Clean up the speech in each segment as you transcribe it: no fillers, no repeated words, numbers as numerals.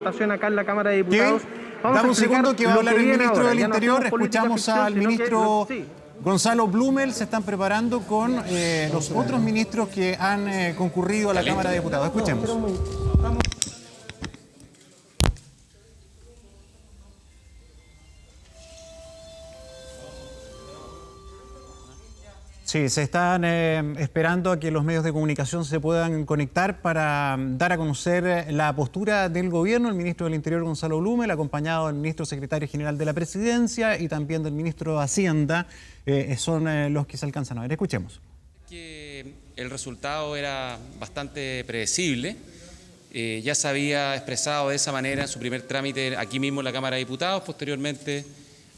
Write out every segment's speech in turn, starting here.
Acá en la Cámara de Diputados. Dame un segundo que va a hablar el ministro del Interior. Escuchamos al ministro Gonzalo Blumel. Se están preparando con los otros ministros que han concurrido a la Cámara de Diputados. Escuchemos. Sí, se están esperando a que los medios de comunicación se puedan conectar para dar a conocer la postura del gobierno. El ministro del Interior, Gonzalo Blumel, acompañado del ministro secretario general de la Presidencia y también del ministro de Hacienda, son los que se alcanzan a ver. Escuchemos. El resultado era bastante predecible. Ya se había expresado de esa manera en su primer trámite aquí mismo en la Cámara de Diputados, posteriormente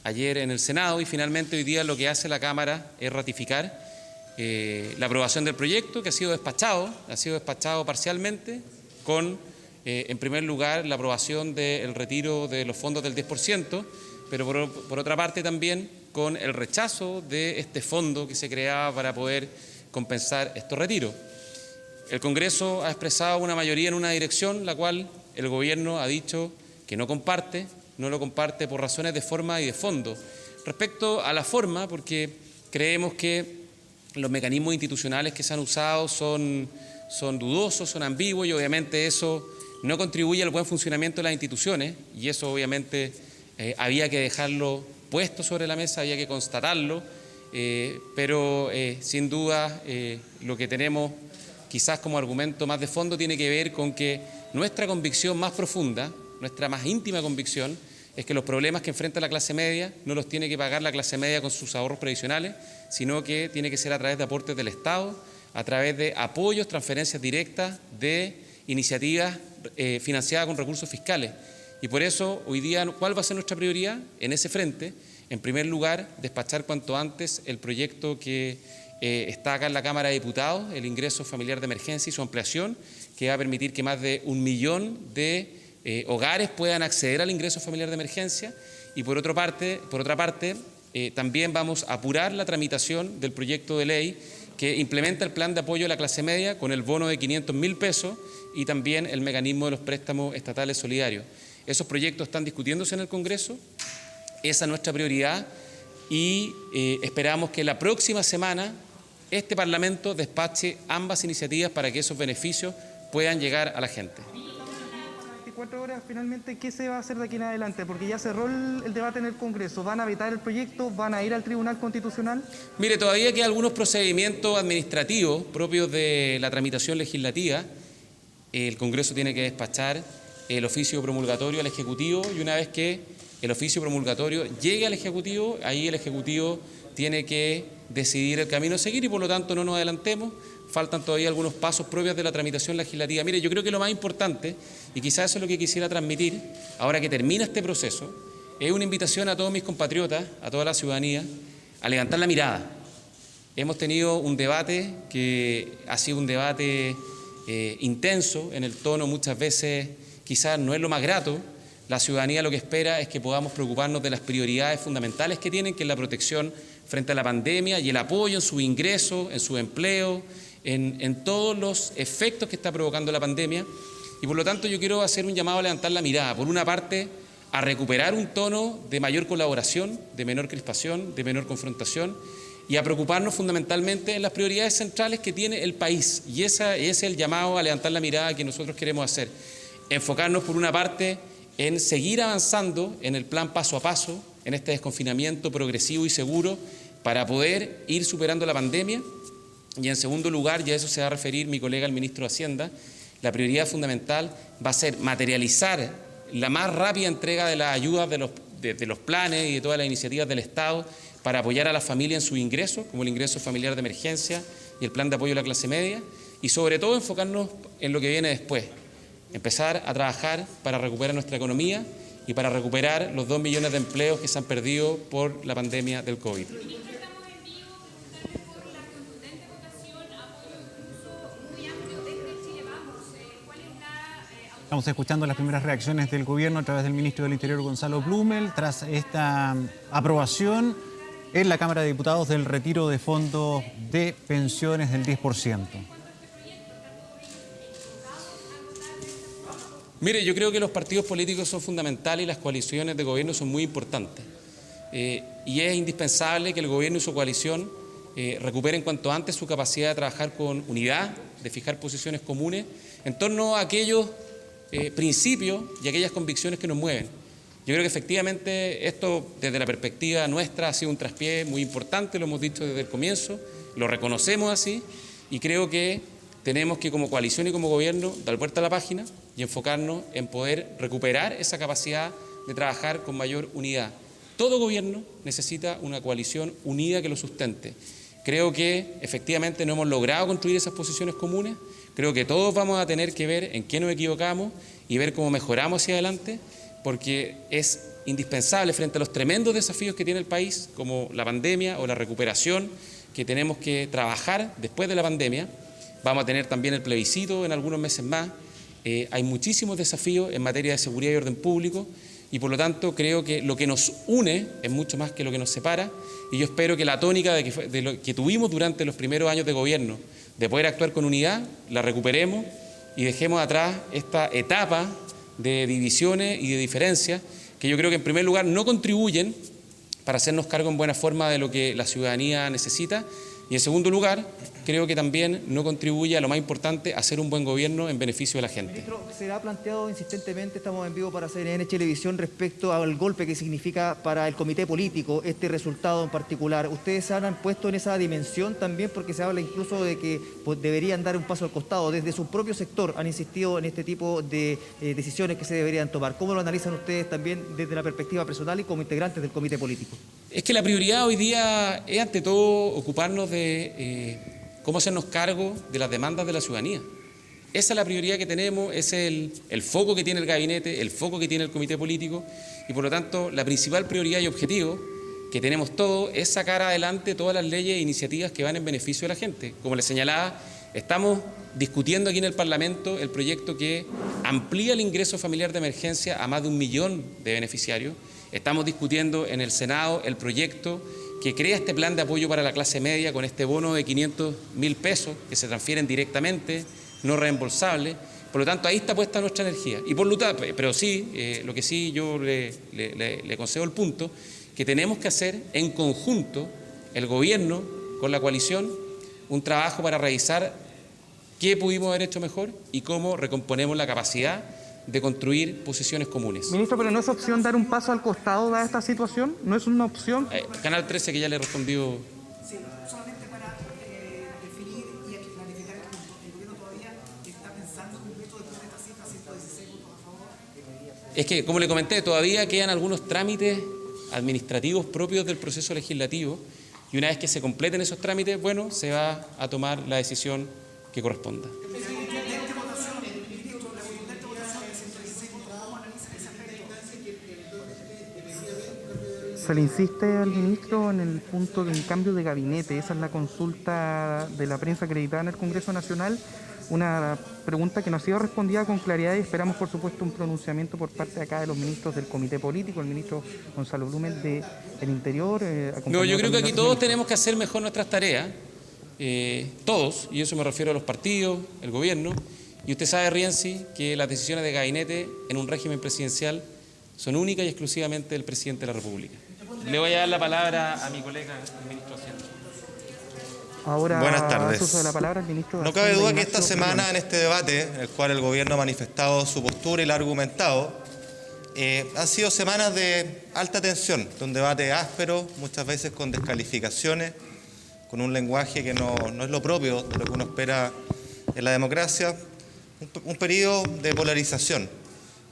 ayer en el Senado, y finalmente hoy día lo que hace la Cámara es ratificar la aprobación del proyecto, que ha sido despachado parcialmente con, en primer lugar, la aprobación del retiro de los fondos del 10%, pero por otra parte también con el rechazo de este fondo que se creaba para poder compensar estos retiros. El Congreso ha expresado una mayoría en una dirección, la cual el Gobierno ha dicho que no comparte. No lo comparte por razones de forma y de fondo. Respecto a la forma, porque creemos que los mecanismos institucionales que se han usado son dudosos, son ambiguos, y obviamente eso no contribuye al buen funcionamiento de las instituciones, y eso obviamente había que dejarlo puesto sobre la mesa, había que constatarlo, pero sin duda lo que tenemos quizás como argumento más de fondo tiene que ver con que nuestra convicción más profunda, nuestra más íntima convicción, es que los problemas que enfrenta la clase media no los tiene que pagar la clase media con sus ahorros previsionales, sino que tiene que ser a través de aportes del Estado, a través de apoyos, transferencias directas, de iniciativas financiadas con recursos fiscales. Y por eso, hoy día, ¿cuál va a ser nuestra prioridad en ese frente? En primer lugar, despachar cuanto antes el proyecto que está acá en la Cámara de Diputados, el ingreso familiar de emergencia y su ampliación, que va a permitir que más de 1 millón de hogares puedan acceder al ingreso familiar de emergencia, y por otra parte, también vamos a apurar la tramitación del proyecto de ley que implementa el plan de apoyo a la clase media con el bono de 500.000 pesos y también el mecanismo de los préstamos estatales solidarios. Esos proyectos están discutiéndose en el Congreso, esa es nuestra prioridad, y esperamos que la próxima semana este Parlamento despache ambas iniciativas para que esos beneficios puedan llegar a la gente. 24 horas, finalmente, ¿qué se va a hacer de aquí en adelante? Porque ya cerró el debate en el Congreso. ¿Van a vetar el proyecto? ¿Van a ir al Tribunal Constitucional? Mire, todavía quedan algunos procedimientos administrativos propios de la tramitación legislativa. El Congreso tiene que despachar el oficio promulgatorio al Ejecutivo, y una vez que el oficio promulgatorio llegue al Ejecutivo, ahí el Ejecutivo tiene que decidir el camino a seguir, y por lo tanto no nos adelantemos. Faltan todavía algunos pasos propios de la tramitación legislativa. Mire, yo creo que lo más importante, y quizás eso es lo que quisiera transmitir, ahora que termina este proceso, es una invitación a todos mis compatriotas, a toda la ciudadanía, a levantar la mirada. Hemos tenido un debate que ha sido un debate intenso, en el tono muchas veces quizás no es lo más grato. La ciudadanía lo que espera es que podamos preocuparnos de las prioridades fundamentales que tienen, que es la protección frente a la pandemia y el apoyo en su ingreso, en su empleo, en todos los efectos que está provocando la pandemia. Y por lo tanto yo quiero hacer un llamado a levantar la mirada, por una parte a recuperar un tono de mayor colaboración, de menor crispación, de menor confrontación, y a preocuparnos fundamentalmente en las prioridades centrales que tiene el país, y ese es el llamado a levantar la mirada que nosotros queremos hacer. Enfocarnos por una parte en seguir avanzando en el plan paso a paso, en este desconfinamiento progresivo y seguro para poder ir superando la pandemia. Y en segundo lugar, y a eso se va a referir mi colega el ministro de Hacienda, la prioridad fundamental va a ser materializar la más rápida entrega de las ayudas de los planes y de todas las iniciativas del Estado para apoyar a la familia en sus ingresos, como el ingreso familiar de emergencia y el plan de apoyo a la clase media, y sobre todo enfocarnos en lo que viene después, empezar a trabajar para recuperar nuestra economía y para recuperar los 2 millones de empleos que se han perdido por la pandemia del COVID. Estamos escuchando las primeras reacciones del gobierno a través del ministro del Interior, Gonzalo Blumel, tras esta aprobación en la Cámara de Diputados del retiro de fondos de pensiones del 10%. Mire, yo creo que los partidos políticos son fundamentales y las coaliciones de gobierno son muy importantes. Y es indispensable que el gobierno y su coalición recuperen cuanto antes su capacidad de trabajar con unidad, de fijar posiciones comunes en torno a aquellos principios y aquellas convicciones que nos mueven. Yo creo que efectivamente esto, desde la perspectiva nuestra, ha sido un traspié muy importante, lo hemos dicho desde el comienzo, lo reconocemos así, y creo que tenemos que, como coalición y como gobierno, dar vuelta a la página y enfocarnos en poder recuperar esa capacidad de trabajar con mayor unidad. Todo gobierno necesita una coalición unida que lo sustente. Creo que efectivamente no hemos logrado construir esas posiciones comunes. Creo que todos vamos a tener que ver en qué nos equivocamos y ver cómo mejoramos hacia adelante, porque es indispensable frente a los tremendos desafíos que tiene el país, como la pandemia o la recuperación que tenemos que trabajar después de la pandemia. Vamos a tener también el plebiscito en algunos meses más. Hay muchísimos desafíos en materia de seguridad y orden público y por lo tanto creo que lo que nos une es mucho más que lo que nos separa, y yo espero que la tónica de lo que tuvimos durante los primeros años de gobierno, de poder actuar con unidad, la recuperemos y dejemos atrás esta etapa de divisiones y de diferencias que yo creo que en primer lugar no contribuyen para hacernos cargo en buena forma de lo que la ciudadanía necesita, y en segundo lugar creo que también no contribuye a lo más importante, a hacer un buen gobierno en beneficio de la gente. Ministro, se ha planteado insistentemente, estamos en vivo para CNN Televisión, respecto al golpe que significa para el comité político este resultado en particular. ¿Ustedes se han puesto en esa dimensión también? Porque se habla incluso de que deberían dar un paso al costado. Desde su propio sector han insistido en este tipo de decisiones que se deberían tomar. ¿Cómo lo analizan ustedes también desde la perspectiva personal y como integrantes del comité político? Es que la prioridad hoy día es ante todo ocuparnos de cómo hacernos cargo de las demandas de la ciudadanía. Esa es la prioridad que tenemos, ese es el foco que tiene el gabinete, el foco que tiene el comité político, y por lo tanto la principal prioridad y objetivo que tenemos todos es sacar adelante todas las leyes e iniciativas que van en beneficio de la gente. Como les señalaba, estamos discutiendo aquí en el Parlamento el proyecto que amplía el ingreso familiar de emergencia a más de 1 millón de beneficiarios. Estamos discutiendo en el Senado el proyecto que crea este plan de apoyo para la clase media con este bono de 500.000 pesos que se transfieren directamente, no reembolsables. Por lo tanto, ahí está puesta nuestra energía. Y por lo tanto, pero sí, lo que sí yo le concedo el punto, que tenemos que hacer en conjunto, el gobierno con la coalición, un trabajo para revisar qué pudimos haber hecho mejor y cómo recomponemos la capacidad de construir posiciones comunes. Ministro, pero ¿no es opción dar un paso al costado dada esta situación? ¿No es una opción? Canal 13, que ya le respondió. Sí, solamente para definir y clarificar el punto. ¿El gobierno todavía está pensando en un veto después de esta cifra, 116 votos a favor? Es que, como le comenté, todavía quedan algunos trámites administrativos propios del proceso legislativo, y una vez que se completen esos trámites, bueno, se va a tomar la decisión que corresponda. Se le insiste al ministro en el punto de un cambio de gabinete. Esa es la consulta de la prensa acreditada en el Congreso Nacional. Una pregunta que no ha sido respondida con claridad y esperamos, por supuesto, un pronunciamiento por parte de acá de los ministros del Comité Político, el ministro Gonzalo Blumen del Interior. No, yo creo que aquí todos tenemos que hacer mejor nuestras tareas, todos, y eso me refiero a los partidos, el gobierno, y usted sabe, Rienzi, que las decisiones de gabinete en un régimen presidencial son únicas y exclusivamente del presidente de la República. Le voy a dar la palabra a mi colega, el ministro de Hacienda. Ahora, buenas tardes. uso de la palabra al ministro de No cabe Hacienda, duda que esta Ignacio semana, Briones. en este debate, en el cual el gobierno ha manifestado su postura y la ha argumentado, han sido semanas de alta tensión, de un debate áspero, muchas veces con descalificaciones, con un lenguaje que no es lo propio de lo que uno espera en la democracia, un periodo de polarización.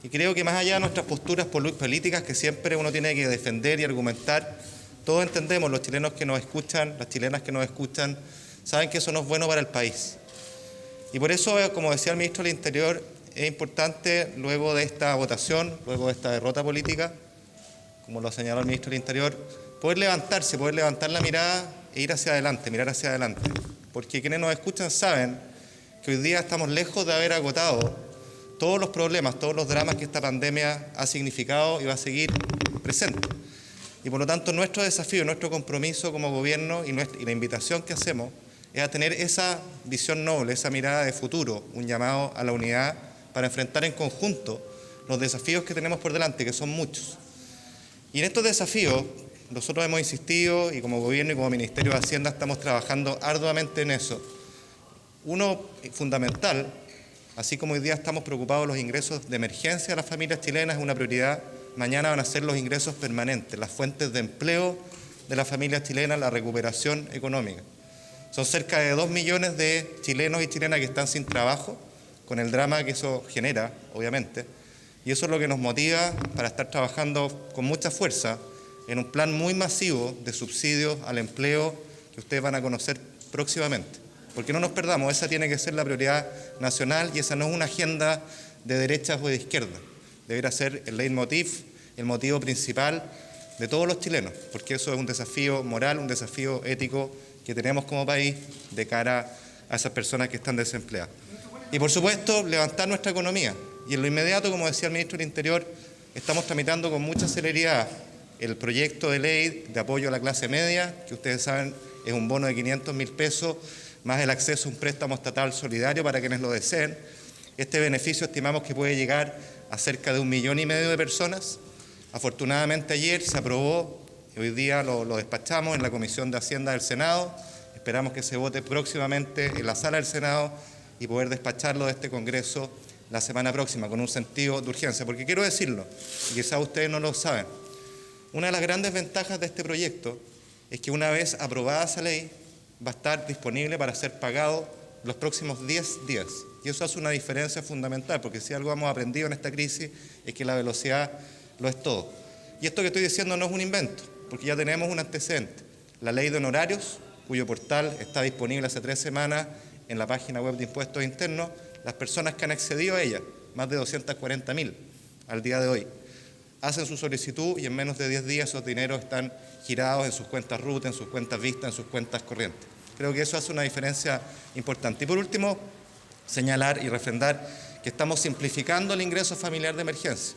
Y creo que más allá de nuestras posturas políticas que siempre uno tiene que defender y argumentar, todos entendemos, los chilenos que nos escuchan, las chilenas que nos escuchan, saben que eso no es bueno para el país. Y por eso, como decía el ministro del Interior, es importante, luego de esta votación, luego de esta derrota política, como lo señaló el ministro del Interior, poder levantarse, poder levantar la mirada e ir hacia adelante, mirar hacia adelante. Porque quienes nos escuchan saben que hoy día estamos lejos de haber agotado todos los problemas, todos los dramas que esta pandemia ha significado y va a seguir presente. Y por lo tanto nuestro desafío, nuestro compromiso como gobierno y la invitación que hacemos es a tener esa visión noble, esa mirada de futuro, un llamado a la unidad para enfrentar en conjunto los desafíos que tenemos por delante, que son muchos. Y en estos desafíos nosotros hemos insistido, y como Gobierno y como Ministerio de Hacienda estamos trabajando arduamente en eso. Uno fundamental, así como hoy día estamos preocupados los ingresos de emergencia de las familias chilenas, es una prioridad. Mañana van a ser los ingresos permanentes, las fuentes de empleo de las familias chilenas, la recuperación económica. Son cerca de 2 millones de chilenos y chilenas que están sin trabajo, con el drama que eso genera, obviamente. Y eso es lo que nos motiva para estar trabajando con mucha fuerza en un plan muy masivo de subsidios al empleo que ustedes van a conocer próximamente. Porque no nos perdamos, esa tiene que ser la prioridad nacional y esa no es una agenda de derechas o de izquierda. Deberá ser el leitmotiv, el motivo principal de todos los chilenos, porque eso es un desafío moral, un desafío ético que tenemos como país de cara a esas personas que están desempleadas. Y por supuesto, levantar nuestra economía. Y en lo inmediato, como decía el ministro del Interior, estamos tramitando con mucha celeridad el proyecto de ley de apoyo a la clase media, que ustedes saben es un bono de 500.000 pesos, más el acceso a un préstamo estatal solidario para quienes lo deseen. Este beneficio estimamos que puede llegar a cerca de 1,5 millones de personas. Afortunadamente ayer se aprobó, y hoy día lo despachamos en la Comisión de Hacienda del Senado. Esperamos que se vote próximamente en la sala del Senado y poder despacharlo de este Congreso la semana próxima con un sentido de urgencia. Porque quiero decirlo, y quizás ustedes no lo saben, una de las grandes ventajas de este proyecto es que una vez aprobada esa ley va a estar disponible para ser pagado los próximos 10 días. Y eso hace una diferencia fundamental, porque si algo hemos aprendido en esta crisis es que la velocidad lo es todo. Y esto que estoy diciendo no es un invento, porque ya tenemos un antecedente. La ley de honorarios, cuyo portal está disponible hace 3 semanas en la página web de Impuestos Internos, las personas que han accedido a ella, más de 240.000 al día de hoy, hacen su solicitud y en menos de 10 días esos dineros están girados en sus cuentas RUT, en sus cuentas Vista, en sus cuentas corrientes. Creo que eso hace una diferencia importante. Y por último, señalar y refrendar que estamos simplificando el ingreso familiar de emergencia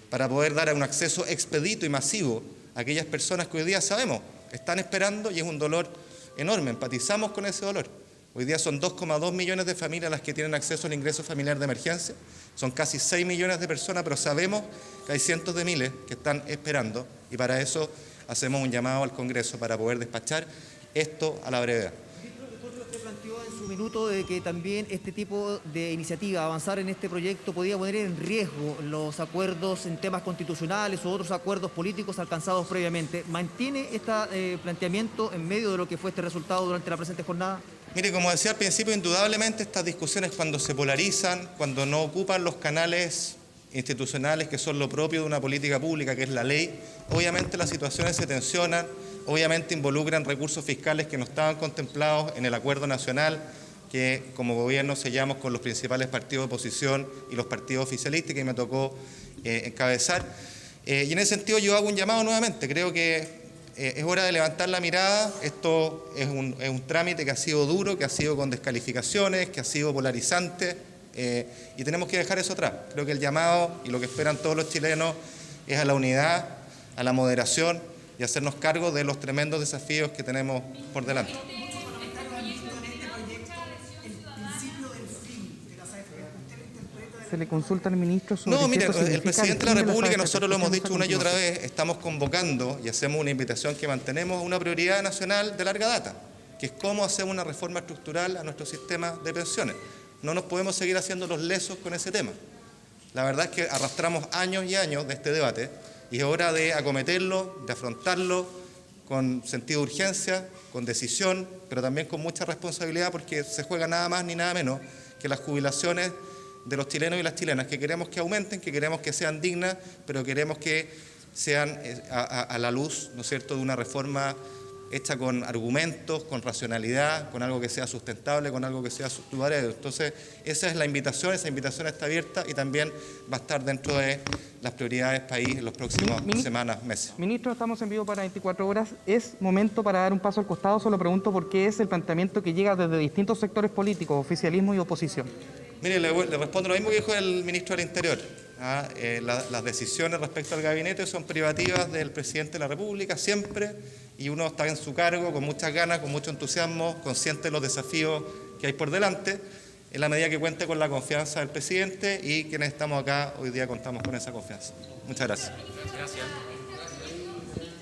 para poder dar un acceso expedito y masivo a aquellas personas que hoy día sabemos están esperando y es un dolor enorme, empatizamos con ese dolor. Hoy día son 2,2 millones de familias las que tienen acceso al ingreso familiar de emergencia, son casi 6 millones de personas, pero sabemos que hay cientos de miles que están esperando y para eso hacemos un llamado al Congreso para poder despachar esto a la brevedad. Usted planteó en su minuto de que también este tipo de iniciativa, avanzar en este proyecto, podía poner en riesgo los acuerdos en temas constitucionales u otros acuerdos políticos alcanzados previamente. ¿Mantiene este planteamiento en medio de lo que fue este resultado durante la presente jornada? Mire, como decía al principio, indudablemente estas discusiones cuando se polarizan, cuando no ocupan los canales institucionales que son lo propio de una política pública, que es la ley, obviamente las situaciones se tensionan, obviamente involucran recursos fiscales que no estaban contemplados en el acuerdo nacional que como gobierno sellamos con los principales partidos de oposición y los partidos oficialistas que me tocó encabezar. Y en ese sentido yo hago un llamado nuevamente, creo que es hora de levantar la mirada. Esto es un trámite que ha sido duro, que ha sido con descalificaciones, que ha sido polarizante y tenemos que dejar eso atrás. Creo que el llamado y lo que esperan todos los chilenos es a la unidad, a la moderación y hacernos cargo de los tremendos desafíos que tenemos por delante. Se le consulta al ministro sobre No, mire, si esto el significa presidente de la fin las República, AFP. nosotros lo hemos Escuchemos dicho a una y otra continuación. vez, estamos convocando y hacemos una invitación que mantenemos una prioridad nacional de larga data, que es cómo hacemos una reforma estructural a nuestro sistema de pensiones. No nos podemos seguir haciendo los lesos con ese tema. La verdad es que arrastramos años y años de este debate y es hora de acometerlo, de afrontarlo con sentido de urgencia, con decisión, pero también con mucha responsabilidad porque se juega nada más ni nada menos que las jubilaciones de los chilenos y las chilenas, que queremos que aumenten, que queremos que sean dignas, pero queremos que sean a la luz, ¿no es cierto?, de una reforma hecha con argumentos, con racionalidad, con algo que sea sustentable, con algo que sea duradero. Entonces, esa es la invitación, esa invitación está abierta y también va a estar dentro de las prioridades país en los próximos semanas, meses. Ministro, estamos en vivo para 24 horas. ¿Es momento para dar un paso al costado? Solo pregunto por qué es el planteamiento que llega desde distintos sectores políticos, oficialismo y oposición. Mire, le respondo lo mismo que dijo el ministro del Interior. Las decisiones respecto al gabinete son privativas del presidente de la República, siempre, y uno está en su cargo con muchas ganas, con mucho entusiasmo, consciente de los desafíos que hay por delante, en la medida que cuente con la confianza del presidente, y quienes estamos acá hoy día contamos con esa confianza. Muchas gracias.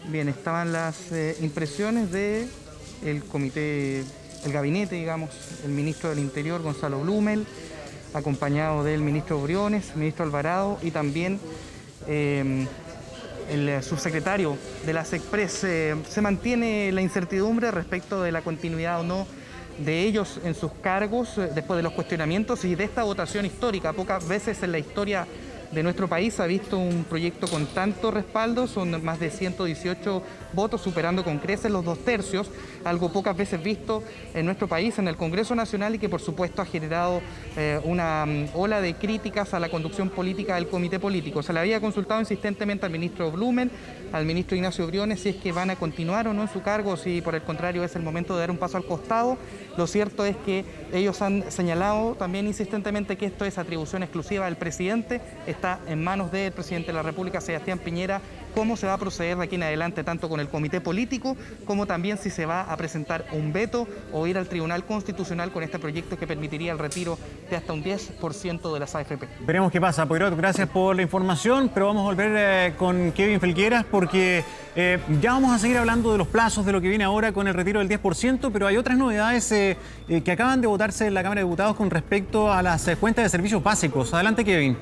Bien, estaban las impresiones del comité, el gabinete, digamos, el ministro del Interior, Gonzalo Blumel, acompañado del ministro Briones, ministro Alvarado y también el subsecretario de la SECPRES. Se mantiene la incertidumbre respecto de la continuidad o no de ellos en sus cargos después de los cuestionamientos y de esta votación histórica. Pocas veces en la historia de nuestro país se ha visto un proyecto con tanto respaldo, son más de 118 votos, superando con creces los 2/3, algo pocas veces visto en nuestro país, en el Congreso Nacional, y que por supuesto ha generado una ola de críticas a la conducción política del comité político. Se le había consultado insistentemente al ministro Blumen, al ministro Ignacio Briones, si es que van a continuar o no en su cargo, si por el contrario es el momento de dar un paso al costado. Lo cierto es que ellos han señalado también insistentemente que esto es atribución exclusiva del presidente, está en manos del presidente de la República, Sebastián Piñera, cómo se va a proceder de aquí en adelante, tanto con el comité político, como también si se va a presentar un veto o ir al Tribunal Constitucional con este proyecto que permitiría el retiro de hasta un 10% de las AFP. Veremos qué pasa. Poirot, gracias por la información, pero vamos a volver con Kevin Felgueras porque ya vamos a seguir hablando de los plazos, de lo que viene ahora con el retiro del 10%, pero hay otras novedades que acaban de votarse en la Cámara de Diputados con respecto a las cuentas de servicios básicos. Adelante, Kevin.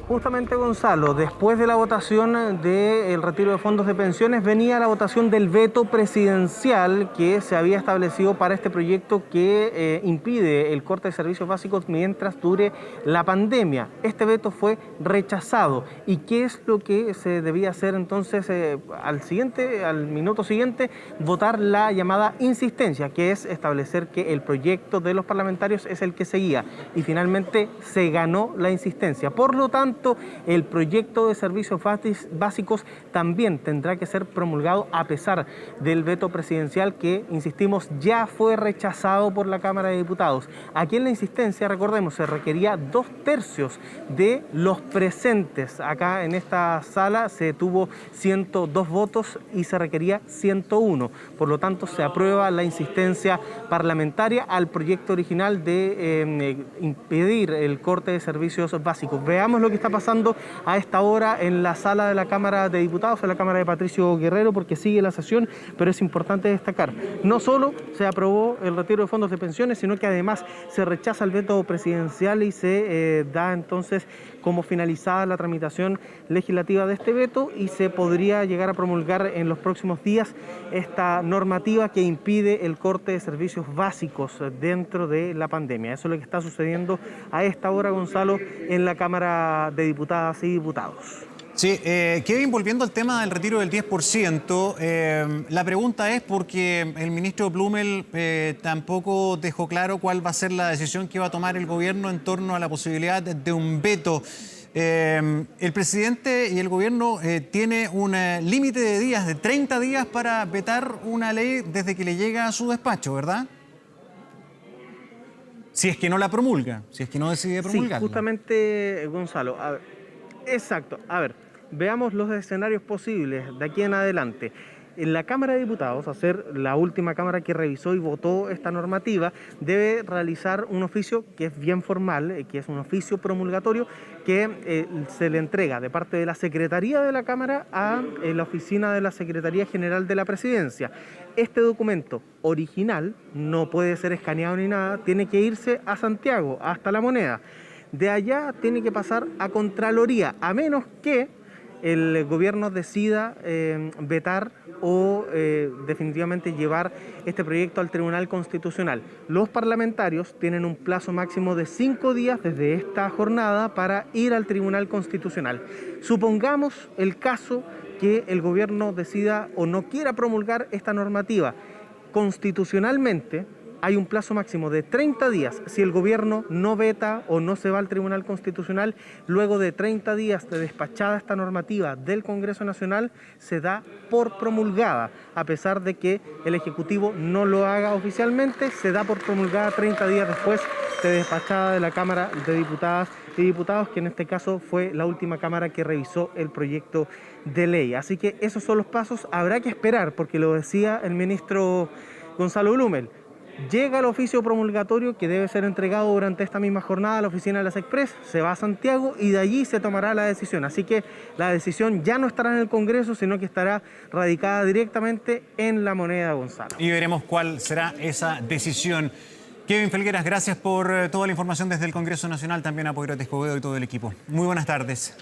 Justamente, Gonzalo, después de la votación del retiro de fondos de pensiones venía la votación del veto presidencial que se había establecido para este proyecto que impide el corte de servicios básicos mientras dure la pandemia. Este veto fue rechazado. ¿Y qué es lo que se debía hacer entonces al minuto siguiente? Votar la llamada insistencia, que es establecer que el proyecto de los parlamentarios es el que seguía. Y finalmente se ganó la insistencia. Por lo tanto, el proyecto de servicios básicos también tendrá que ser promulgado a pesar del veto presidencial que, insistimos, ya fue rechazado por la Cámara de Diputados. Aquí en la insistencia, recordemos, se requería 2/3 de los presentes. Acá en esta sala se tuvo 102 votos y se requería 101. Por lo tanto, se aprueba la insistencia parlamentaria al proyecto original de impedir el corte de servicios básicos. Veamos lo que está pasando a esta hora en la sala de la Cámara de Diputados, en la Cámara de Patricio Guerrero, porque sigue la sesión, pero es importante destacar, no solo se aprobó el retiro de fondos de pensiones, sino que además se rechaza el veto presidencial y se da entonces como finalizada la tramitación legislativa de este veto y se podría llegar a promulgar en los próximos días esta normativa que impide el corte de servicios básicos dentro de la pandemia. Eso es lo que está sucediendo a esta hora, Gonzalo, en la Cámara de Diputadas y Diputados. Sí, Kevin, volviendo al tema del retiro del 10%, la pregunta es porque el ministro Blumel tampoco dejó claro cuál va a ser la decisión que va a tomar el gobierno en torno a la posibilidad de un veto. El presidente y el gobierno tiene un límite de días, de 30 días para vetar una ley desde que le llega a su despacho, ¿verdad? Si es que no la promulga, si es que no decide promulgarla. Sí, justamente, Gonzalo. Exacto. A ver, veamos los escenarios posibles de aquí en adelante. En la Cámara de Diputados, a ser la última Cámara que revisó y votó esta normativa, debe realizar un oficio que es bien formal, que es un oficio promulgatorio que se le entrega de parte de la Secretaría de la Cámara a la oficina de la Secretaría General de la Presidencia. Este documento original no puede ser escaneado ni nada, tiene que irse a Santiago, hasta La Moneda. De allá tiene que pasar a Contraloría, a menos que el gobierno decida vetar o definitivamente llevar este proyecto al Tribunal Constitucional. Los parlamentarios tienen un plazo máximo de 5 días desde esta jornada para ir al Tribunal Constitucional. Supongamos el caso que el gobierno decida o no quiera promulgar esta normativa. Constitucionalmente hay un plazo máximo de 30 días. Si el gobierno no veta o no se va al Tribunal Constitucional, luego de 30 días de despachada esta normativa del Congreso Nacional, se da por promulgada. A pesar de que el Ejecutivo no lo haga oficialmente, se da por promulgada 30 días después de despachada de la Cámara de Diputadas y Diputados, que en este caso fue la última Cámara que revisó el proyecto de ley. Así que esos son los pasos. Habrá que esperar, porque lo decía el ministro Gonzalo Blumel. llega el oficio promulgatorio que debe ser entregado durante esta misma jornada a la oficina de las Express, se va a Santiago y de allí se tomará la decisión. Así que la decisión ya no estará en el Congreso, sino que estará radicada directamente en La Moneda, Gonzalo. Y veremos cuál será esa decisión. Kevin Felgueras, gracias por toda la información desde el Congreso Nacional, también a Poirot Escobedo y todo el equipo. Muy buenas tardes.